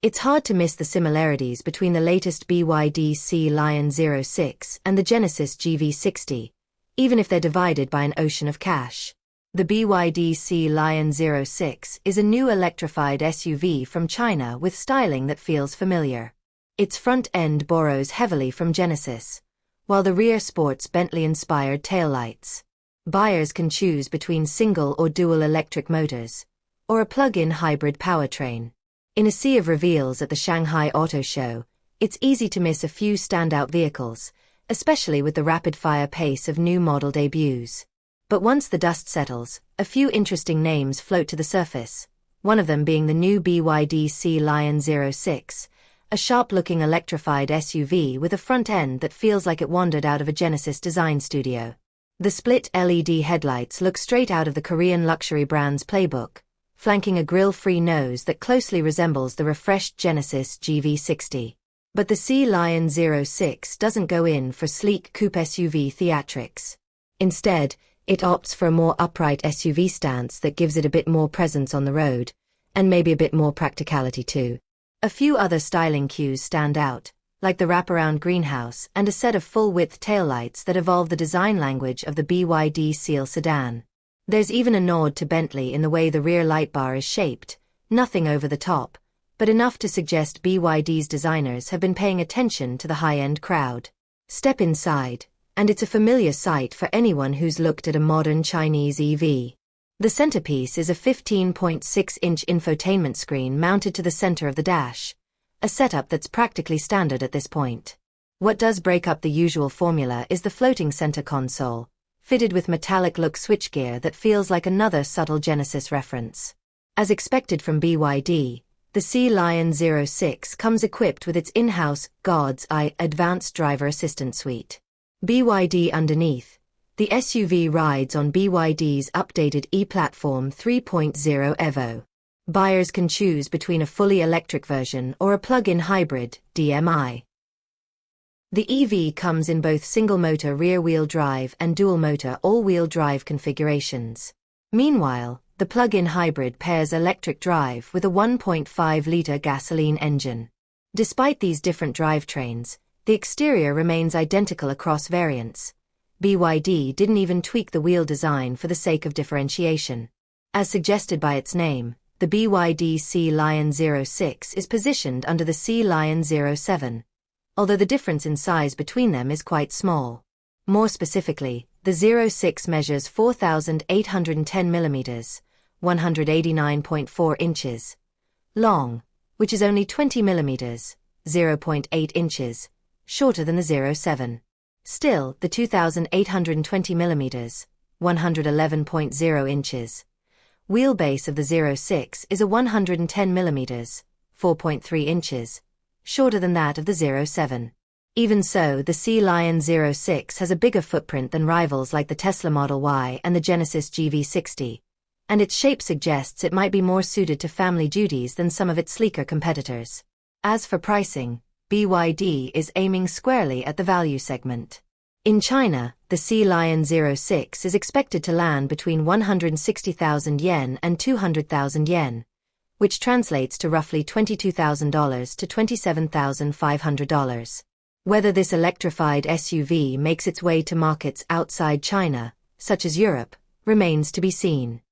It's hard to miss the similarities between the latest BYD Sea Lion 06 and the Genesis GV60, even if they're divided by an ocean of cash. The BYD Sea Lion 06 is a new electrified SUV from China with styling that feels familiar. Its front end borrows heavily from Genesis, while the rear sports Bentley-inspired taillights. Buyers can choose between single or dual electric motors, or a plug-in hybrid powertrain. In a sea of reveals at the Shanghai Auto Show, it's easy to miss a few standout vehicles, especially with the rapid-fire pace of new model debuts. But once the dust settles, a few interesting names float to the surface, one of them being the new BYD Sea Lion 06, a sharp-looking electrified SUV with a front end that feels like it wandered out of a Genesis design studio. The split LED headlights look straight out of the Korean luxury brand's playbook, flanking a grille-free nose that closely resembles the refreshed Genesis GV60. But the Sea Lion 06 doesn't go in for sleek coupe-SUV theatrics. Instead, it opts for a more upright SUV stance that gives it a bit more presence on the road, and maybe a bit more practicality too. A few other styling cues stand out, like the wraparound greenhouse and a set of full-width taillights that evolve the design language of the BYD Seal sedan. There's even a nod to Bentley in the way the rear light bar is shaped, nothing over the top, but enough to suggest BYD's designers have been paying attention to the high-end crowd. Step inside, and it's a familiar sight for anyone who's looked at a modern Chinese EV. The centerpiece is a 15.6-inch infotainment screen mounted to the center of the dash, a setup that's practically standard at this point. What does break up the usual formula is the floating center console, fitted with metallic-look switchgear that feels like another subtle Genesis reference. As expected from BYD, the Sea Lion 06 comes equipped with its in-house God's Eye Advanced Driver Assistance Suite. BYD underneath, the SUV rides on BYD's updated e-platform 3.0 Evo. Buyers can choose between a fully electric version or a plug-in hybrid, DMI. The EV comes in both single-motor rear-wheel drive and dual-motor all-wheel drive configurations. Meanwhile, the plug-in hybrid pairs electric drive with a 1.5-liter gasoline engine. Despite these different drivetrains, the exterior remains identical across variants. BYD didn't even tweak the wheel design for the sake of differentiation. As suggested by its name, the BYD Sea Lion 06 is positioned under the Sea Lion 07, although the difference in size between them is quite small. More specifically, the 06 measures 4,810 mm, 189.4 inches, long, which is only 20 mm, 0.8 inches, shorter than the 07. Still, the 2,820 mm, 111.0 inches, wheelbase of the 06 is a 110 mm, 4.3 inches, shorter than that of the 07. Even so, the Sea Lion 06 has a bigger footprint than rivals like the Tesla Model Y and the Genesis GV60, and its shape suggests it might be more suited to family duties than some of its sleeker competitors. As for pricing, BYD is aiming squarely at the value segment. In China, the Sea Lion 06 is expected to land between 160,000 yen and 200,000 yen, which translates to roughly $22,000 to $27,500. Whether this electrified SUV makes its way to markets outside China, such as Europe, remains to be seen.